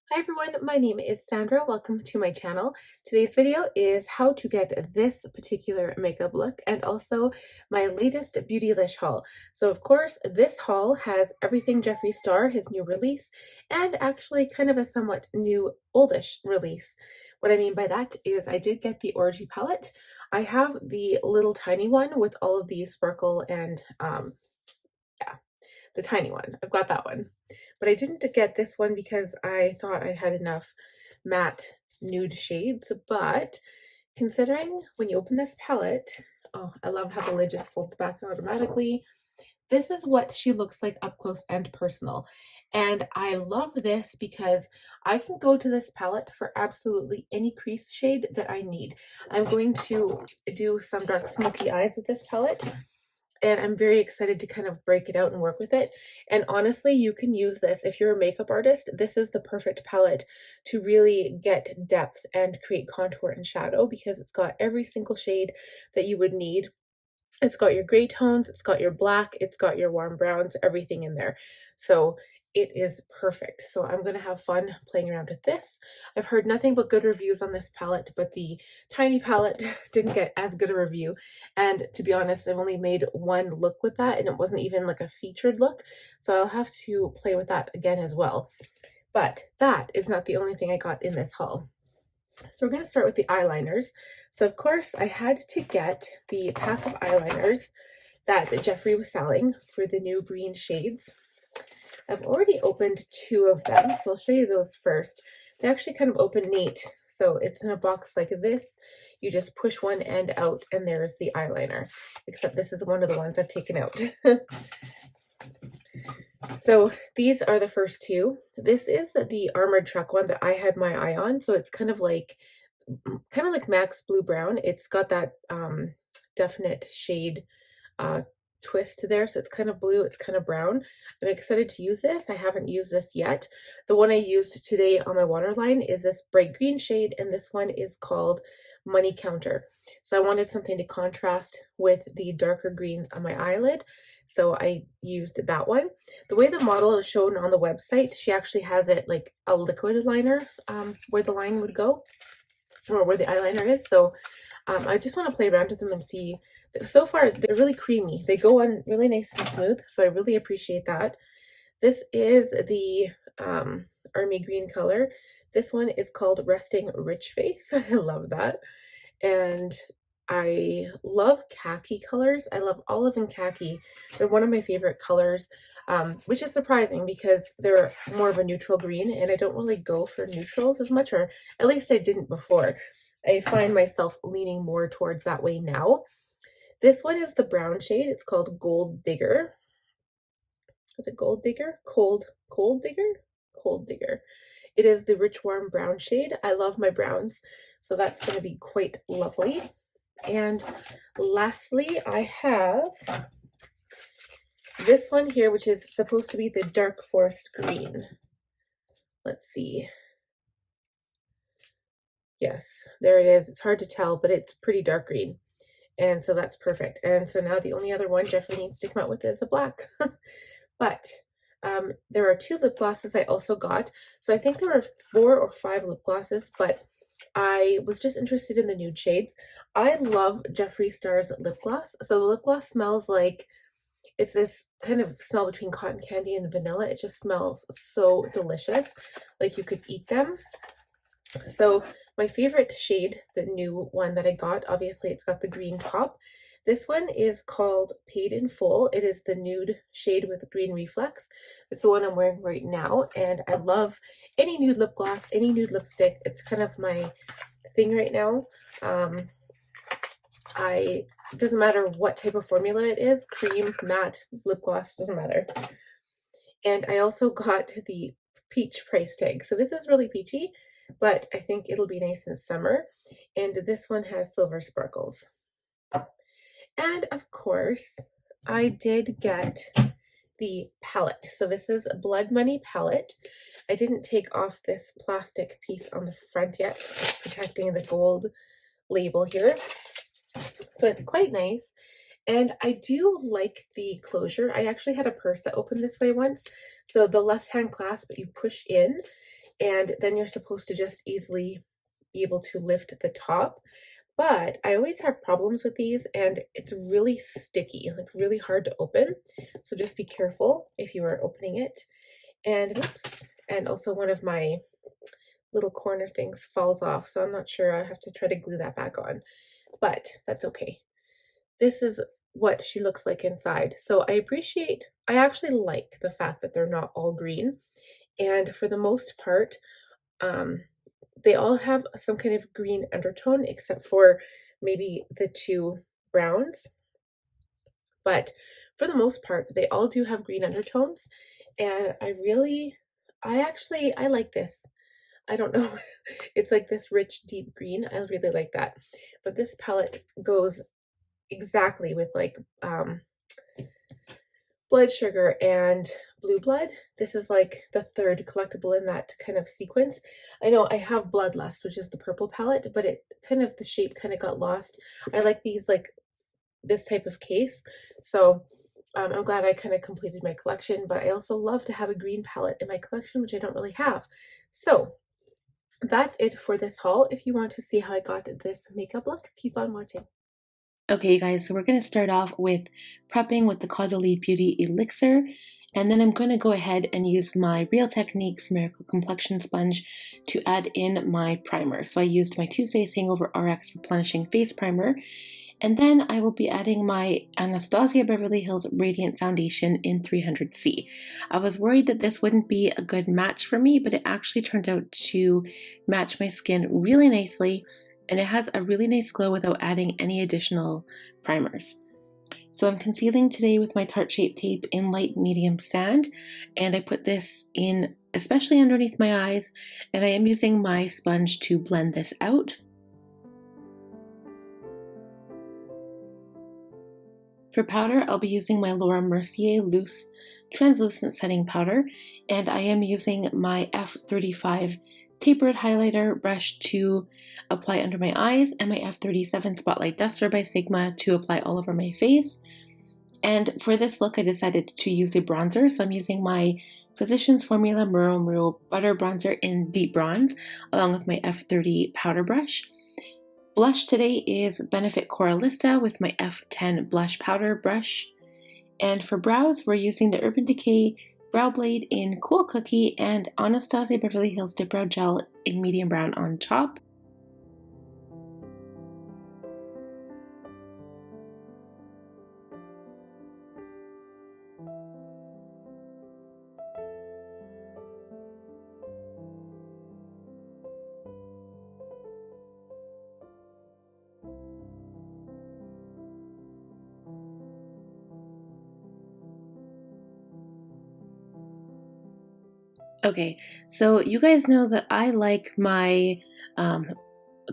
Hi everyone, my name is Sandra. Welcome to my channel. Today's video is how to get this particular makeup look and also my latest Beautylish haul. So of course, this haul has everything Jeffree Star, his new release, and actually kind of a somewhat new oldish release. What I mean by that is I did get the Orgy palette. I have the little tiny one with all of the sparkle and yeah, the tiny one. I've got that one. But I didn't get this one because I thought I had enough matte nude shades. But considering when you open this palette, oh, I love how the lid just folds back automatically. This is what she looks like up close and personal. And I love this because I can go to this palette for absolutely any crease shade that I need. I'm going to do some dark smoky eyes with this palette, and I'm very excited to kind of break it out and work with it. And honestly, you can use this if you're a makeup artist. This is the perfect palette to really get depth and create contour and shadow because it's got every single shade that you would need. It's got your gray tones, it's got your black, it's got your warm browns, everything in there. So it is perfect. So I'm going to have fun playing around with this. I've heard nothing but good reviews on this palette, but the tiny palette didn't get as good a review. And to be honest, I've only made one look with that, and it wasn't even like a featured look. So I'll have to play with that again as well. But that is not the only thing I got in this haul. So we're going to start with the eyeliners. So of course I had to get the pack of eyeliners that Jeffree was selling for the new green shades. I've already opened two of them, so I'll show you those first. They actually kind of open neat. So it's in a box like this. You just push one end out and there's the eyeliner, except this is one of the ones I've taken out. So these are the first two. This is the Armored Truck one that I had my eye on. So it's kind of like Max Blue Brown. It's got that definite shade twist there. So it's kind of blue, it's kind of brown. I'm excited to use this. I haven't used this yet. The one I used today on my waterline is this bright green shade, and this one is called Money Counter. So I wanted something to contrast with the darker greens on my eyelid. So I used that one. The way the model is shown on the website, she actually has it like a liquid liner where the line would go, or where the eyeliner is. So I just want to play around with them and see. So far, they're really creamy. They go on really nice and smooth, so I really appreciate that. This is the Army Green color. This one is called Resting Rich Face. I love that. And I love khaki colors. I love olive and khaki. They're one of my favorite colors, which is surprising because they're more of a neutral green, and I don't really go for neutrals as much, or at least I didn't before. I find myself leaning more towards that way now. This one is the brown shade. It's called Gold Digger. Is it Gold Digger? Cold Digger? Cold Digger. It is the rich warm brown shade. I love my browns, so that's going to be quite lovely. And lastly, I have this one here, which is supposed to be the Dark Forest Green. Let's see. Yes, there it is. It's hard to tell, but it's pretty dark green. And so that's perfect. And so now the only other one Jeffree needs to come out with is a black. But there are two lip glosses I also got. So I think there were 4 or 5 lip glosses, but I was just interested in the nude shades. I love Jeffree Star's lip gloss. So the lip gloss smells like, it's this kind of smell between cotton candy and vanilla. It just smells so delicious, like you could eat them. So my favorite shade, the new one that I got, obviously it's got the green top. This one is called Paid in Full. It is the nude shade with green reflex. It's the one I'm wearing right now, and I love any nude lip gloss, any nude lipstick. It's kind of my thing right now. It doesn't matter what type of formula it is, cream, matte, lip gloss, doesn't matter. And I also got the peach price tag. So this is really peachy, but I think it'll be nice in summer. And this one has silver sparkles. And of course, I did get the palette. So this is a Blood Money palette. I didn't take off this plastic piece on the front yet, protecting the gold label here. So it's quite nice. And I do like the closure. I actually had a purse that opened this way once. So the left-hand clasp you push in, and then you're supposed to just easily be able to lift the top. But I always have problems with these, and it's really sticky, like really hard to open. So just be careful if you are opening it. And oops, and also one of my little corner things falls off, so I'm not sure. I have to try to glue that back on, but that's okay. This is what she looks like inside. So I actually like the fact that they're not all green. And for the most part, they all have some kind of green undertone except for maybe the two browns. But for the most part, they all do have green undertones. And I like this. I don't know. It's like this rich, deep green. I really like that. But this palette goes exactly with like Blood Sugar and Blue Blood. This is like the third collectible in that kind of sequence. I know I have Bloodlust, which is the purple palette, but the shape kind of got lost. I like these, like this type of case. So I'm glad I kind of completed my collection, but I also love to have a green palette in my collection, which I don't really have. So that's it for this haul. If you want to see how I got this makeup look, keep on watching. Okay guys, so we're going to start off with prepping with the Caudalie Beauty Elixir, and then I'm going to go ahead and use my Real Techniques Miracle Complexion Sponge to add in my primer. So I used my Too Faced Hangover RX Replenishing Face Primer, and then I will be adding my Anastasia Beverly Hills Radiant Foundation in 300C. I was worried that this wouldn't be a good match for me, but it actually turned out to match my skin really nicely, and it has a really nice glow without adding any additional primers. So I'm concealing today with my Tarte Shape Tape in light medium sand, and I put this in especially underneath my eyes, and I am using my sponge to blend this out. For powder, I'll be using my Laura Mercier Loose Translucent Setting Powder, and I am using my F35 Tapered Highlighter brush to apply under my eyes, and my F37 Spotlight Duster by Sigma to apply all over my face. And for this look, I decided to use a bronzer, so I'm using my Physicians Formula Muru Butter Bronzer in Deep Bronze, along with my F30 powder brush. Blush today is Benefit Coralista with my F10 blush powder brush. And for brows, we're using the Urban Decay Brow Blade in Cool Cookie and Anastasia Beverly Hills Dip Brow Gel in medium brown on top. Okay, so you guys know that I like my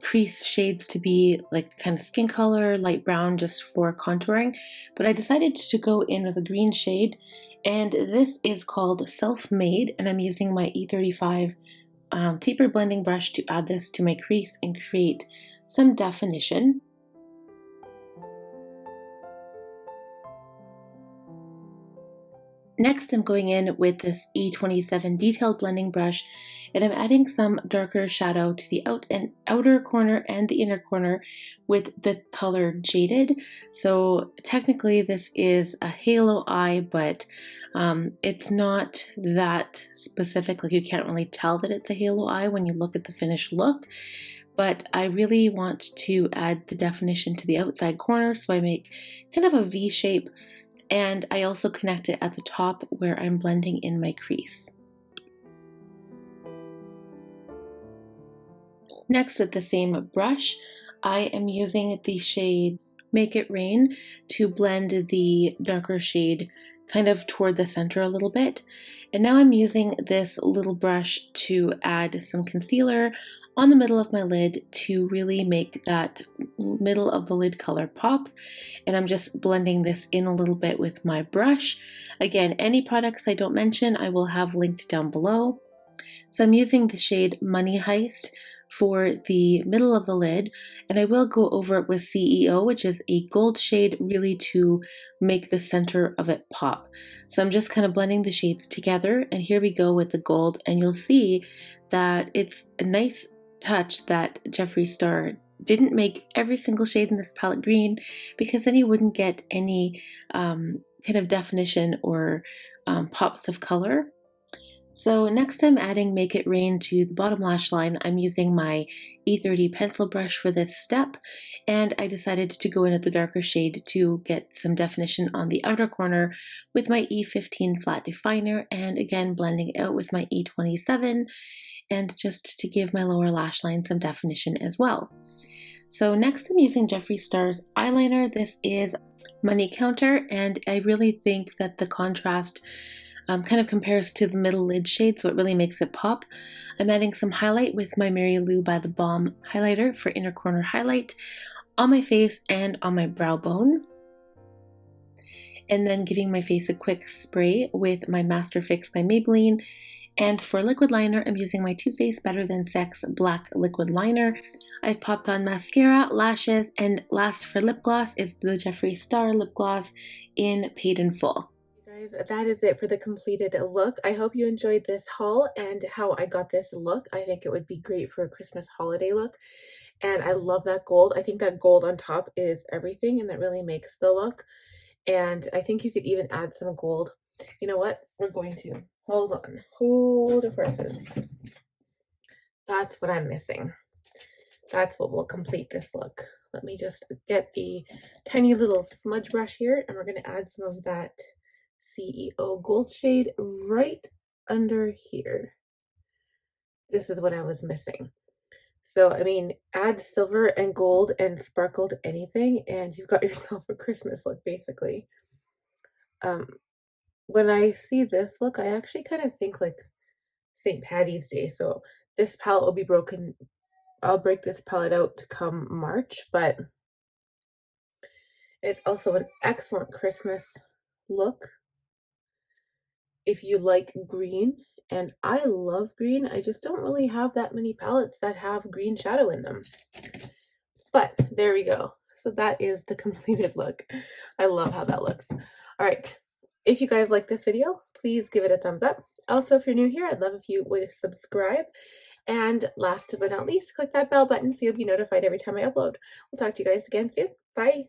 crease shades to be like kind of skin color, light brown, just for contouring, but I decided to go in with a green shade, and this is called Self-Made, and I'm using my E35 taper blending brush to add this to my crease and create some definition. Next, I'm going in with this E27 detailed blending brush, and I'm adding some darker shadow to the outer corner and the inner corner with the color Jaded. So technically this is a halo eye, but it's not that specific. Like, you can't really tell that it's a halo eye when you look at the finished look. But I really want to add the definition to the outside corner, so I make kind of a V shape. And I also connect it at the top where I'm blending in my crease. Next, with the same brush, I am using the shade Make It Rain to blend the darker shade kind of toward the center a little bit. And now I'm using this little brush to add some concealer on the middle of my lid to really make that middle of the lid color pop. And I'm just blending this in a little bit with my brush. Again, any products I don't mention, I will have linked down below. So I'm using the shade Money Heist for the middle of the lid, and I will go over it with CEO, which is a gold shade, really to make the center of it pop. So I'm just kind of blending the shades together, and here we go with the gold, and you'll see that it's a nice touch that Jeffree Star didn't make every single shade in this palette green, because then you wouldn't get any kind of definition or pops of color. So next I'm adding Make It Rain to the bottom lash line. I'm using my E30 pencil brush for this step, and I decided to go in at the darker shade to get some definition on the outer corner with my E15 flat definer, and again blending it out with my E27, and just to give my lower lash line some definition as well. So next I'm using Jeffree Star's eyeliner. This is Money Counter, and I really think that the contrast kind of compares to the middle lid shade, so it really makes it pop. I'm adding some highlight with my Mary Lou by the Balm highlighter for inner corner highlight on my face and on my brow bone. And then giving my face a quick spray with my Master Fix by Maybelline. And for liquid liner, I'm using my Too Faced Better Than Sex black liquid liner. I've popped on mascara, lashes, and last for lip gloss is the Jeffree Star lip gloss in Paid in Full. Guys, that is it for the completed look. I hope you enjoyed this haul and how I got this look. I think it would be great for a Christmas holiday look, and I love that gold. I think that gold on top is everything, and that really makes the look. And I think you could even add some gold. You know what? We're going to hold your horses. That's what I'm missing. That's what will complete this look. Let me just get the tiny little smudge brush here, and we're going to add some of that CEO gold shade right under here. This is what I was missing. So, I mean, add silver and gold and sparkled anything, and you've got yourself a Christmas look, basically. When I see this look, I actually kind of think like St. Patty's Day. So this palette will be broken. I'll break this palette out come March, but it's also an excellent Christmas look if you like green, and I love green. I just don't really have that many palettes that have green shadow in them. But there we go. So that is the completed look. I love how that looks. All right. If you guys like this video, please give it a thumbs up. Also, if you're new here, I'd love if you would subscribe. And last but not least, click that bell button so you'll be notified every time I upload. We'll talk to you guys again soon. Bye.